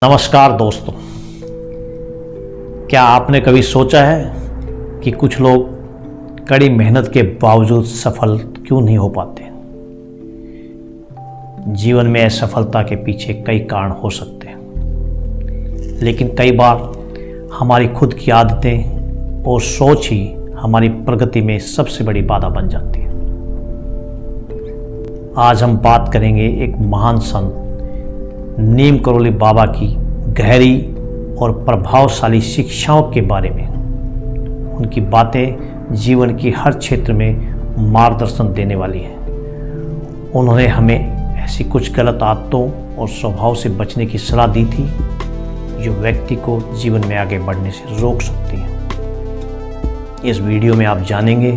नमस्कार दोस्तों, क्या आपने कभी सोचा है कि कुछ लोग कड़ी मेहनत के बावजूद सफल क्यों नहीं हो पाते? जीवन में असफलता के पीछे कई कारण हो सकते हैं, लेकिन कई बार हमारी खुद की आदतें और सोच ही हमारी प्रगति में सबसे बड़ी बाधा बन जाती है। आज हम बात करेंगे एक महान संत नीम करोली बाबा की गहरी और प्रभावशाली शिक्षाओं के बारे में। उनकी बातें जीवन की हर क्षेत्र में मार्गदर्शन देने वाली हैं। उन्होंने हमें ऐसी कुछ गलत आदतों और स्वभाव से बचने की सलाह दी थी जो व्यक्ति को जीवन में आगे बढ़ने से रोक सकती हैं। इस वीडियो में आप जानेंगे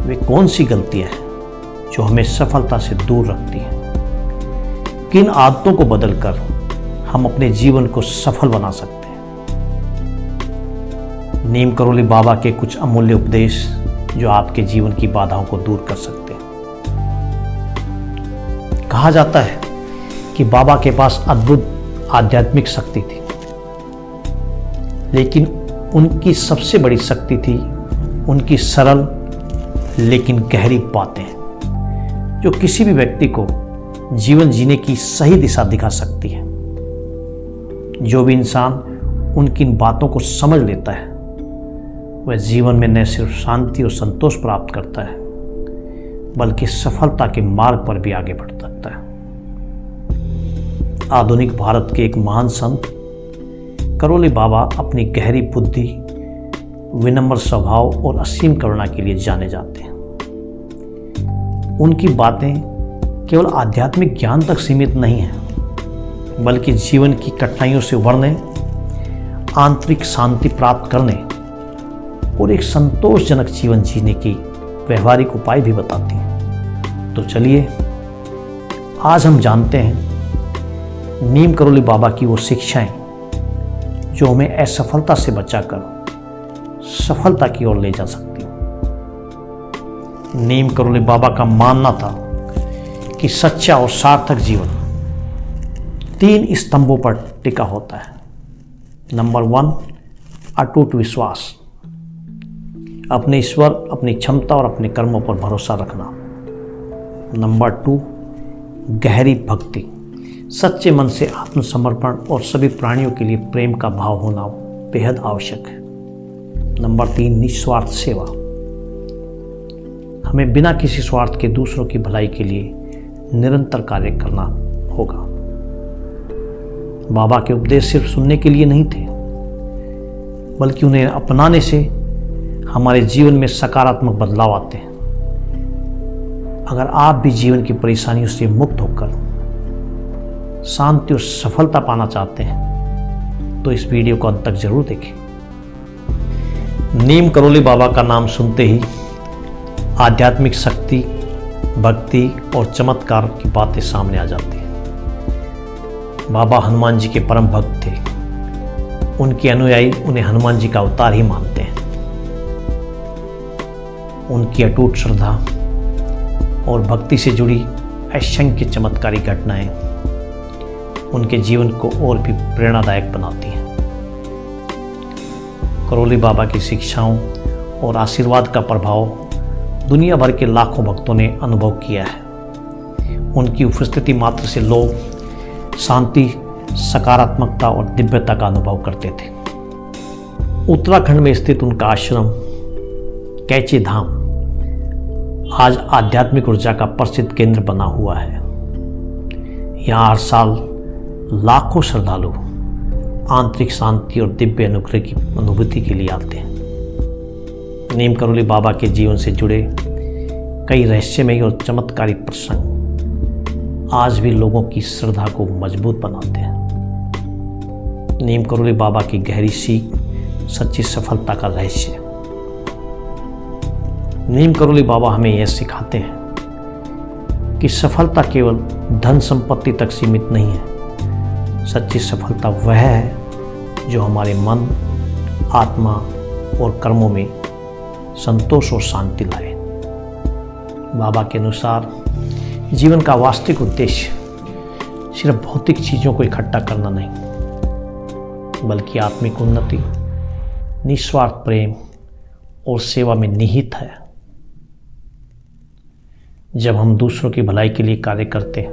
वे कौन सी गलतियां हैं जो हमें सफलता से दूर रखती हैं, किन आदतों को बदलकर हम अपने जीवन को सफल बना सकते हैं। नीम करोली बाबा के कुछ अमूल्य उपदेश जो आपके जीवन की बाधाओं को दूर कर सकते हैं। कहा जाता है कि बाबा के पास अद्भुत आध्यात्मिक शक्ति थी, लेकिन उनकी सबसे बड़ी शक्ति थी उनकी सरल लेकिन गहरी बातें, जो किसी भी व्यक्ति को जीवन जीने की सही दिशा दिखा सकती है। जो भी इंसान उनकी इन बातों को समझ लेता है वह जीवन में न सिर्फ शांति और संतोष प्राप्त करता है, बल्कि सफलता के मार्ग पर भी आगे बढ़ सकता है। आधुनिक भारत के एक महान संत करोली बाबा अपनी गहरी बुद्धि, विनम्र स्वभाव और असीम करुणा के लिए जाने जाते हैं। उनकी बातें केवल आध्यात्मिक ज्ञान तक सीमित नहीं है, बल्कि जीवन की कठिनाइयों से उबरने, आंतरिक शांति प्राप्त करने और एक संतोषजनक जीवन जीने की व्यवहारिक उपाय भी बताती हैं। तो चलिए आज हम जानते हैं नीम करोली बाबा की वो शिक्षाएं जो हमें असफलता से बचाकर सफलता की ओर ले जा सकती हैं। नीम करोली बाबा का मानना था कि सच्चा और सार्थक जीवन 3 स्तंभों पर टिका होता है। नंबर 1, अटूट विश्वास, अपने ईश्वर, अपनी क्षमता और अपने कर्मों पर भरोसा रखना। नंबर 2, गहरी भक्ति, सच्चे मन से आत्मसमर्पण और सभी प्राणियों के लिए प्रेम का भाव होना बेहद आवश्यक है। नंबर 3, निस्वार्थ सेवा, हमें बिना किसी स्वार्थ के दूसरों की भलाई के लिए निरंतर कार्य करना होगा। बाबा के उपदेश सिर्फ सुनने के लिए नहीं थे, बल्कि उन्हें अपनाने से हमारे जीवन में सकारात्मक बदलाव आते हैं। अगर आप भी जीवन की परेशानियों से मुक्त होकर शांति और सफलता पाना चाहते हैं तो इस वीडियो को अंत तक जरूर देखें। नीम करोली बाबा का नाम सुनते ही आध्यात्मिक शक्ति, भक्ति और चमत्कार की बातें सामने आ जाती हैं। बाबा हनुमान जी के परम भक्त थे। उनके अनुयायी उन्हें हनुमान जी का अवतार ही मानते हैं। उनकी अटूट श्रद्धा और भक्ति से जुड़ी असंख्य चमत्कारी घटनाएं उनके जीवन को और भी प्रेरणादायक बनाती हैं। करोली बाबा की शिक्षाओं और आशीर्वाद का प्रभाव दुनिया भर के लाखों भक्तों ने अनुभव किया है। उनकी उपस्थिति मात्र से लोग शांति, सकारात्मकता और दिव्यता का अनुभव करते थे। उत्तराखंड में स्थित उनका आश्रम कैची धाम आज आध्यात्मिक ऊर्जा का प्रसिद्ध केंद्र बना हुआ है। यहाँ हर साल लाखों श्रद्धालु आंतरिक शांति और दिव्य अनुग्रह की अनुभूति के लिए आते हैं। नीम करोली बाबा के जीवन से जुड़े कई रहस्यमयी और चमत्कारी प्रसंग आज भी लोगों की श्रद्धा को मजबूत बनाते हैं। नीम करोली बाबा की गहरी सीख, सच्ची सफलता का रहस्य। नीम करोली बाबा हमें यह सिखाते हैं कि सफलता केवल धन संपत्ति तक सीमित नहीं है। सच्ची सफलता वह है जो हमारे मन, आत्मा और कर्मों में संतोष और शांति लाए। बाबा के अनुसार जीवन का वास्तविक उद्देश्य सिर्फ भौतिक चीज़ों को इकट्ठा करना नहीं, बल्कि आत्मिक उन्नति, निस्वार्थ प्रेम और सेवा में निहित है। जब हम दूसरों की भलाई के लिए कार्य करते हैं,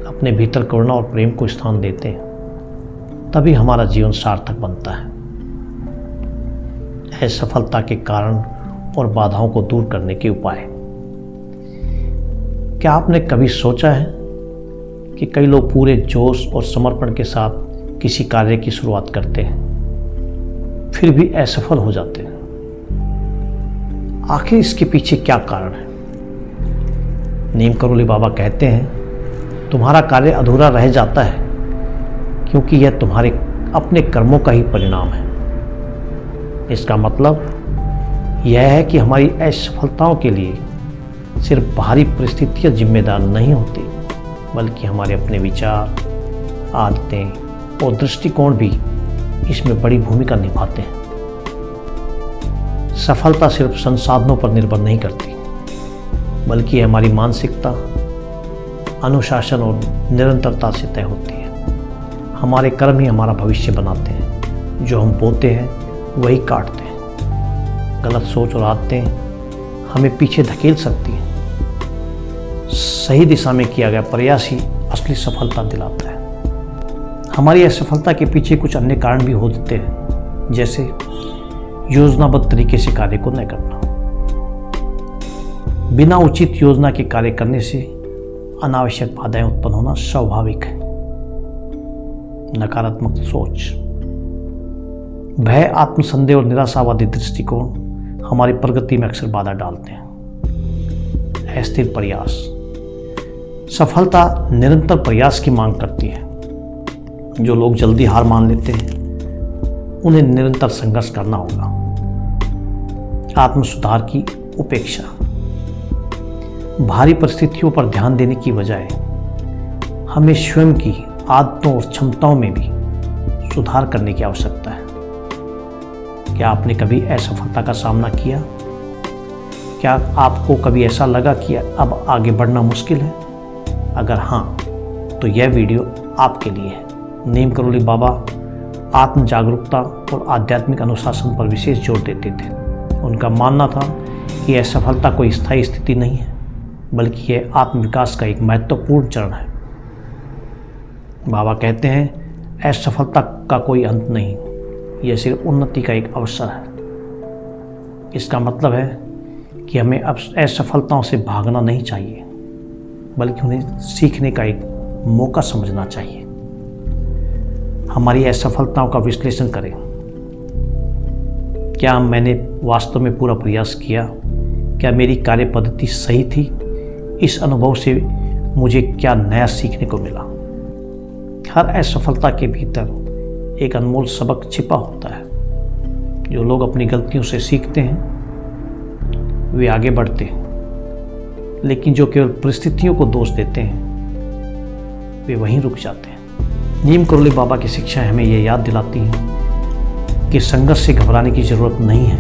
अपने भीतर करुणा और प्रेम को स्थान देते हैं, तभी हमारा जीवन सार्थक बनता है। असफलता के कारण और बाधाओं को दूर करने के उपाय। क्या आपने कभी सोचा है कि कई लोग पूरे जोश और समर्पण के साथ किसी कार्य की शुरुआत करते हैं, फिर भी असफल हो जाते हैं? आखिर इसके पीछे क्या कारण है? नीम करोली बाबा कहते हैं, तुम्हारा कार्य अधूरा रह जाता है क्योंकि यह तुम्हारे अपने कर्मों का ही परिणाम है। इसका मतलब यह है कि हमारी असफलताओं के लिए सिर्फ बाहरी परिस्थितियां जिम्मेदार नहीं होती, बल्कि हमारे अपने विचार, आदतें और दृष्टिकोण भी इसमें बड़ी भूमिका निभाते हैं। सफलता सिर्फ संसाधनों पर निर्भर नहीं करती, बल्कि हमारी मानसिकता, अनुशासन और निरंतरता से तय होती है। हमारे कर्म ही हमारा भविष्य बनाते हैं। जो हम बोते हैं वही काटते हैं। गलत सोच और आदतें हमें पीछे धकेल सकती हैं। सही दिशा में किया गया प्रयास ही असली सफलता दिलाता है। हमारी असफलता के पीछे कुछ अन्य कारण भी हो सकते हैं, जैसे योजनाबद्ध तरीके से कार्य को न करना। बिना उचित योजना के कार्य करने से अनावश्यक बाधाएं उत्पन्न होना स्वाभाविक है। नकारात्मक सोच, भय, आत्मसंदेह और निराशावादी दृष्टिकोण हमारी प्रगति में अक्सर बाधा डालते हैं। अस्थिर प्रयास, सफलता निरंतर प्रयास की मांग करती है। जो लोग जल्दी हार मान लेते हैं, उन्हें निरंतर संघर्ष करना होगा। आत्मसुधार की उपेक्षा, भारी परिस्थितियों पर ध्यान देने की बजाय हमें स्वयं की आदतों और क्षमताओं में भी सुधार करने की आवश्यकता है। क्या आपने कभी असफलता का सामना किया? क्या आपको कभी ऐसा लगा कि अब आगे बढ़ना मुश्किल है? अगर हाँ, तो यह वीडियो आपके लिए है। नीम करोली बाबा आत्म जागरूकता और आध्यात्मिक अनुशासन पर विशेष जोर देते थे। उनका मानना था कि असफलता कोई स्थायी स्थिति नहीं है, बल्कि यह आत्मविकास का एक महत्वपूर्ण चरण है। बाबा कहते हैं, असफलता का कोई अंत नहीं, यह सिर्फ उन्नति का एक अवसर है। इसका मतलब है कि हमें अब असफलताओं से भागना नहीं चाहिए, बल्कि उन्हें सीखने का एक मौका समझना चाहिए। हमारी असफलताओं का विश्लेषण करें। क्या मैंने वास्तव में पूरा प्रयास किया? क्या मेरी कार्य पद्धति सही थी? इस अनुभव से मुझे क्या नया सीखने को मिला? हर असफलता के भीतर एक अनमोल सबक छिपा होता है। जो लोग अपनी गलतियों से सीखते हैं वे आगे बढ़ते हैं, लेकिन जो केवल परिस्थितियों को दोष देते हैं वे वहीं रुक जाते हैं। नीम करोली बाबा की शिक्षाएं हमें यह याद दिलाती हैं कि संघर्ष से घबराने की जरूरत नहीं है।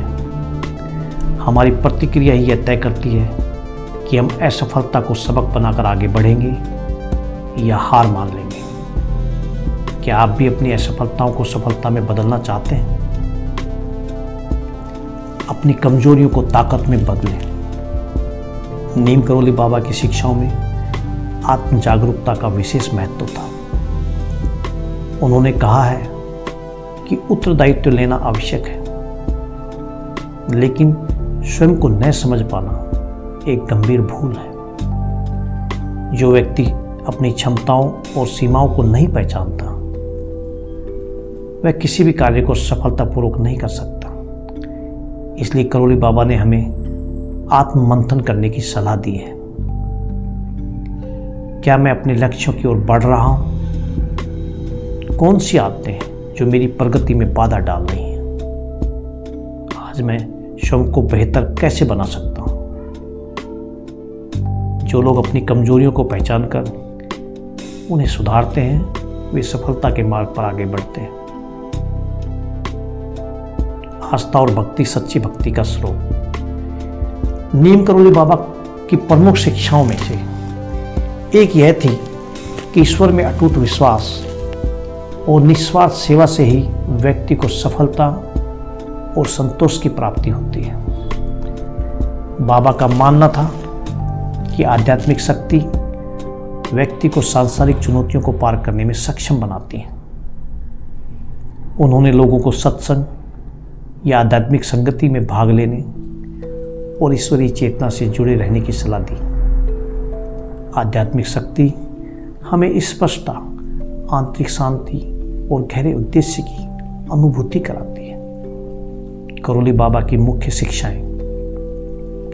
हमारी प्रतिक्रिया ही यह तय करती है कि हम असफलता को सबक बनाकर आगे बढ़ेंगे या हार मान लेंगे। क्या आप भी अपनी असफलताओं को सफलता में बदलना चाहते हैं? अपनी कमजोरियों को ताकत में बदलें। नीम करोली बाबा की शिक्षाओं में आत्म जागरूकता का विशेष महत्व था। उन्होंने कहा है कि उत्तरदायित्व लेना आवश्यक है, लेकिन स्वयं को न समझ पाना एक गंभीर भूल है। जो व्यक्ति अपनी क्षमताओं और सीमाओं को नहीं पहचानता, वह किसी भी कार्य को सफलतापूर्वक नहीं कर सकता। इसलिए करोली बाबा ने हमें आत्ममंथन करने की सलाह दी है। क्या मैं अपने लक्ष्यों की ओर बढ़ रहा हूं? कौन सी आदतें हैं जो मेरी प्रगति में बाधा डाल रही हैं? आज मैं स्वयं को बेहतर कैसे बना सकता हूं? जो लोग अपनी कमजोरियों को पहचानकर उन्हें सुधारते हैं, वे सफलता के मार्ग पर आगे बढ़ते हैं। आस्था और भक्ति सच्ची भक्ति का स्रोत। नीम करोली बाबा की प्रमुख शिक्षाओं में से एक यह थी कि ईश्वर में अटूट विश्वास और निस्वार्थ सेवा से ही व्यक्ति को सफलता और संतोष की प्राप्ति होती है। बाबा का मानना था कि आध्यात्मिक शक्ति व्यक्ति को सांसारिक चुनौतियों को पार करने में सक्षम बनाती है। उन्होंने लोगों को सत्संग या आध्यात्मिक संगति में भाग लेने और ईश्वरीय चेतना से जुड़े रहने की सलाह दी। आध्यात्मिक शक्ति हमें स्पष्टता, आंतरिक शांति और गहरे उद्देश्य की अनुभूति कराती है। करोली बाबा की मुख्य शिक्षाएं।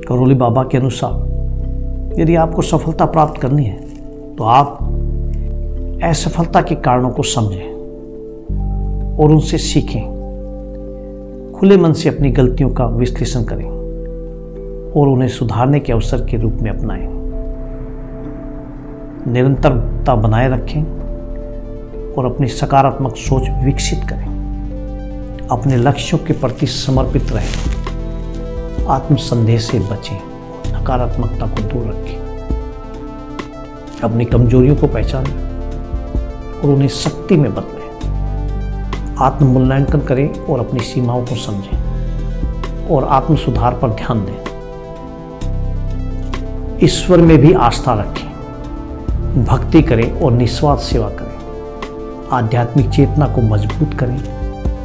करोली बाबा के अनुसार यदि आपको सफलता प्राप्त करनी है तो आप असफलता के कारणों को समझें और उनसे सीखें। खुले मन से अपनी गलतियों का विश्लेषण करें और उन्हें सुधारने के अवसर के रूप में अपनाएं। निरंतरता बनाए रखें और अपनी सकारात्मक सोच विकसित करें। अपने लक्ष्यों के प्रति समर्पित रहें। आत्मसंदेह से बचें, नकारात्मकता को दूर रखें। अपनी कमजोरियों को पहचानें और उन्हें शक्ति में बदलें। आत्म-मूल्यांकन करें और अपनी सीमाओं को समझें और आत्म सुधार पर ध्यान दें। ईश्वर में भी आस्था रखें, भक्ति करें और निस्वार्थ सेवा करें। आध्यात्मिक चेतना को मजबूत करें,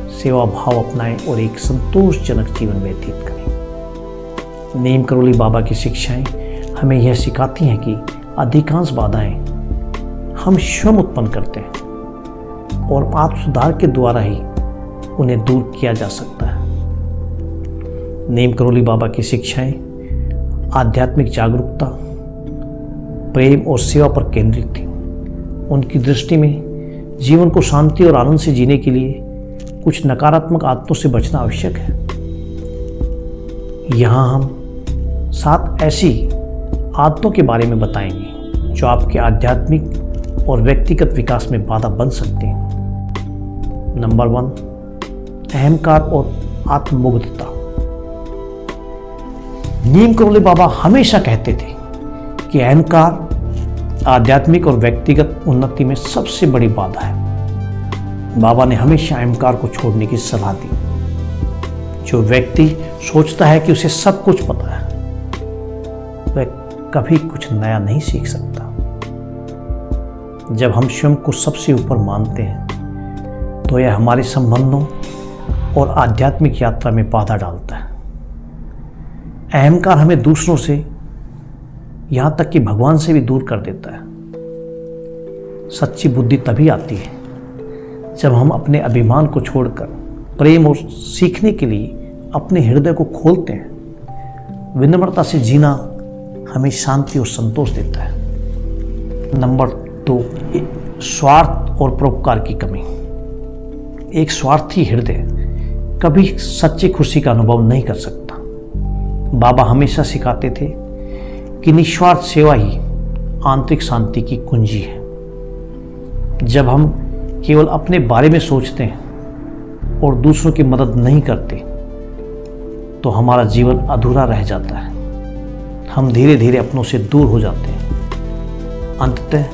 सेवा भाव अपनाएं और एक संतोषजनक जीवन व्यतीत करें। नीम करोली बाबा की शिक्षाएं हमें यह सिखाती हैं कि अधिकांश बाधाएं हम स्वयं उत्पन्न करते हैं और आत्म सुधार के द्वारा ही उन्हें दूर किया जा सकता है। नीम करोली बाबा की शिक्षाएं आध्यात्मिक जागरूकता, प्रेम और सेवा पर केंद्रित थी। उनकी दृष्टि में जीवन को शांति और आनंद से जीने के लिए कुछ नकारात्मक आदतों से बचना आवश्यक है। यहाँ हम 7 ऐसी आदतों के बारे में बताएंगे जो आपके आध्यात्मिक और व्यक्तिगत विकास में बाधा बन सकते हैं। नंबर 1, अहंकार और आत्ममुग्धता। नीम करोली बाबा हमेशा कहते थे कि अहंकार आध्यात्मिक और व्यक्तिगत उन्नति में सबसे बड़ी बाधा है। बाबा ने हमेशा अहंकार को छोड़ने की सलाह दी। जो व्यक्ति सोचता है कि उसे सब कुछ पता है, वह कभी कुछ नया नहीं सीख सकता। जब हम स्वयं को सबसे ऊपर मानते हैं तो यह हमारे संबंधों और आध्यात्मिक यात्रा में बाधा डालता है। अहंकार हमें दूसरों से, यहाँ तक कि भगवान से भी दूर कर देता है। सच्ची बुद्धि तभी आती है जब हम अपने अभिमान को छोड़कर प्रेम और सीखने के लिए अपने हृदय को खोलते हैं। विनम्रता से जीना हमें शांति और संतोष देता है। नंबर 2, स्वार्थ और परोपकार की कमी। एक स्वार्थी हृदय कभी सच्ची खुशी का अनुभव नहीं कर सकता। बाबा हमेशा सिखाते थे कि निस्वार्थ सेवा ही आंतरिक शांति की कुंजी है। जब हम केवल अपने बारे में सोचते हैं और दूसरों की मदद नहीं करते तो हमारा जीवन अधूरा रह जाता है। हम धीरे धीरे अपनों से दूर हो जाते हैं। अंततः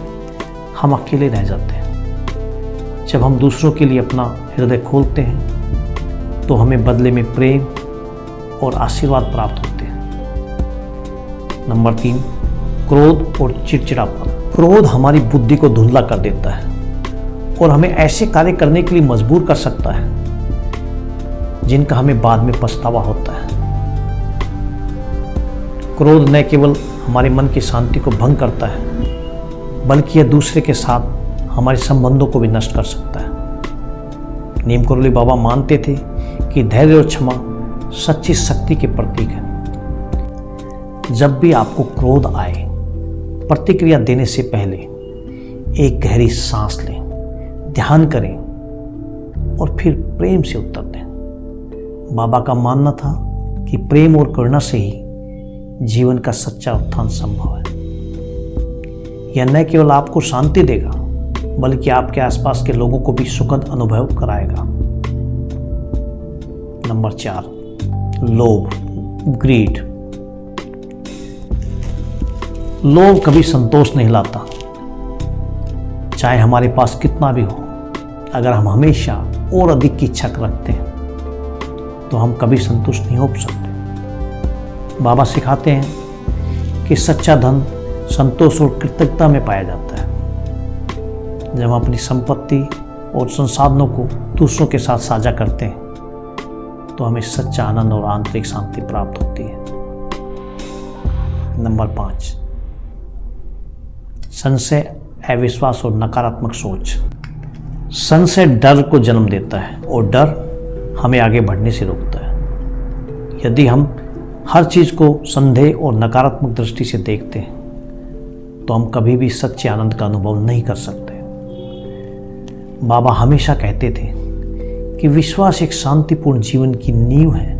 हम अकेले रह जाते हैं। जब हम दूसरों के लिए अपना हृदय खोलते हैं तो हमें बदले में प्रेम और आशीर्वाद प्राप्त होते हैं। नंबर 3, क्रोध और चिड़चिड़ापन। क्रोध हमारी बुद्धि को धुंधला कर देता है और हमें ऐसे कार्य करने के लिए मजबूर कर सकता है जिनका हमें बाद में पछतावा होता है। क्रोध न केवल हमारे मन की शांति को भंग करता है बल्कि यह दूसरे के साथ हमारे संबंधों को भी नष्ट कर सकता है। नीम करोली बाबा मानते थे कि धैर्य और क्षमा सच्ची शक्ति के प्रतीक है। जब भी आपको क्रोध आए, प्रतिक्रिया देने से पहले एक गहरी सांस लें, ध्यान करें और फिर प्रेम से उत्तर दें। बाबा का मानना था कि प्रेम और करुणा से ही जीवन का सच्चा उत्थान संभव है। यह न केवल आपको शांति देगा बल्कि आपके आसपास के लोगों को भी सुखद अनुभव कराएगा। नंबर 4, लोभ, ग्रीड। लोभ कभी संतोष नहीं लाता चाहे हमारे पास कितना भी हो, अगर हम हमेशा और अधिक की इच्छा रखते हैं तो हम कभी संतुष्ट नहीं हो सकते। बाबा सिखाते हैं कि सच्चा धन संतोष और कृतज्ञता में पाया जाता है। जब हम अपनी संपत्ति और संसाधनों को दूसरों के साथ साझा करते हैं तो हमें सच्चा आनंद और आंतरिक शांति प्राप्त होती है। नंबर 5, संशय, अविश्वास और नकारात्मक सोच। संशय डर को जन्म देता है और डर हमें आगे बढ़ने से रोकता है। यदि हम हर चीज़ को संदेह और नकारात्मक दृष्टि से देखते हैं तो हम कभी भी सच्चे आनंद का अनुभव नहीं कर सकते। बाबा हमेशा कहते थे कि विश्वास एक शांतिपूर्ण जीवन की नींव है।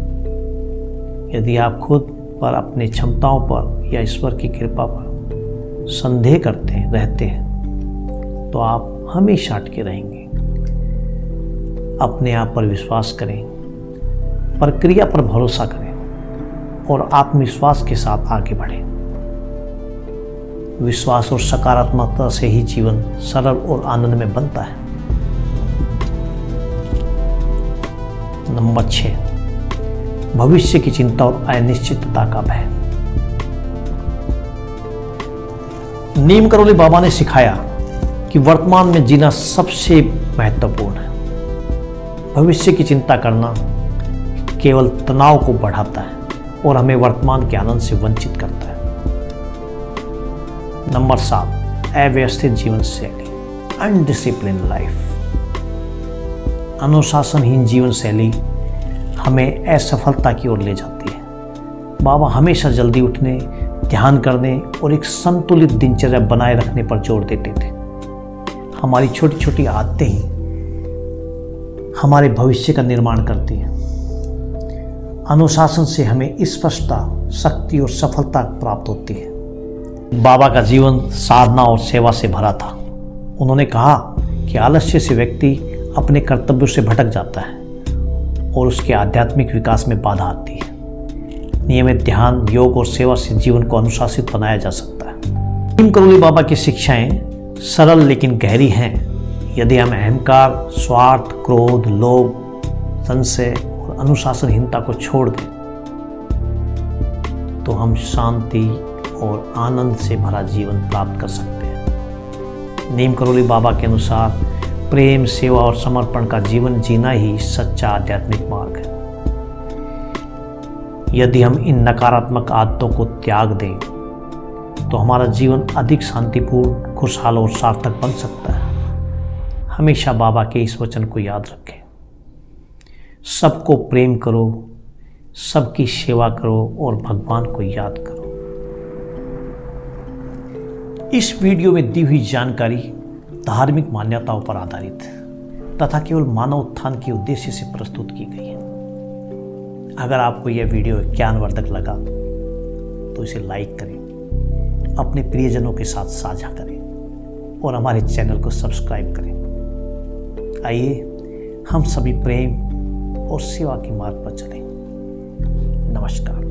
यदि आप खुद पर, अपनी क्षमताओं पर या ईश्वर की कृपा पर संदेह करते रहते हैं तो आप हमेशा अटके रहेंगे। अपने आप पर विश्वास करें, प्रक्रिया पर भरोसा करें और आत्मविश्वास के साथ आगे बढ़ें। विश्वास और सकारात्मकता से ही जीवन सरल और आनंदमय बनता है। नंबर 6, भविष्य की चिंता और अनिश्चितता का भय। नीम करोली बाबा ने सिखाया कि वर्तमान में जीना सबसे महत्वपूर्ण है। भविष्य की चिंता करना केवल तनाव को बढ़ाता है और हमें वर्तमान के आनंद से वंचित करता है। नंबर 7, अव्यवस्थित जीवन शैली, अनडिसिप्लिन लाइफ। अनुशासनहीन जीवन शैली हमें असफलता की ओर ले जाती है। बाबा हमेशा जल्दी उठने, ध्यान करने और एक संतुलित दिनचर्या बनाए रखने पर जोर देते थे। हमारी छोटी छोटी आदतें ही हमारे भविष्य का निर्माण करती हैं। अनुशासन से हमें स्पष्टता, शक्ति और सफलता प्राप्त होती है। बाबा का जीवन साधना और सेवा से भरा था। उन्होंने कहा कि आलस्य से व्यक्ति अपने कर्तव्यों से भटक जाता है और उसके आध्यात्मिक विकास में बाधा आती है। नियमित ध्यान, योग और सेवा से जीवन को अनुशासित बनाया जा सकता है। नीम करोली बाबा की शिक्षाएं सरल लेकिन गहरी हैं। यदि हम अहंकार, स्वार्थ, क्रोध, लोभ, संशय और अनुशासनहीनता को छोड़ दें तो हम शांति और आनंद से भरा जीवन प्राप्त कर सकते हैं। नीम करोली बाबा के अनुसार प्रेम, सेवा और समर्पण का जीवन जीना ही सच्चा आध्यात्मिक मार्ग है। यदि हम इन नकारात्मक आदतों को त्याग दें तो हमारा जीवन अधिक शांतिपूर्ण, खुशहाल और सार्थक बन सकता है। हमेशा बाबा के इस वचन को याद रखें, सबको प्रेम करो, सबकी सेवा करो और भगवान को याद करो। इस वीडियो में दी हुई जानकारी धार्मिक मान्यताओं पर आधारित तथा केवल मानव उत्थान के उद्देश्य से प्रस्तुत की गई है। अगर आपको यह वीडियो ज्ञानवर्धक लगा तो इसे लाइक करें, अपने प्रियजनों के साथ साझा करें और हमारे चैनल को सब्सक्राइब करें। आइए हम सभी प्रेम और सेवा के मार्ग पर चलें। नमस्कार।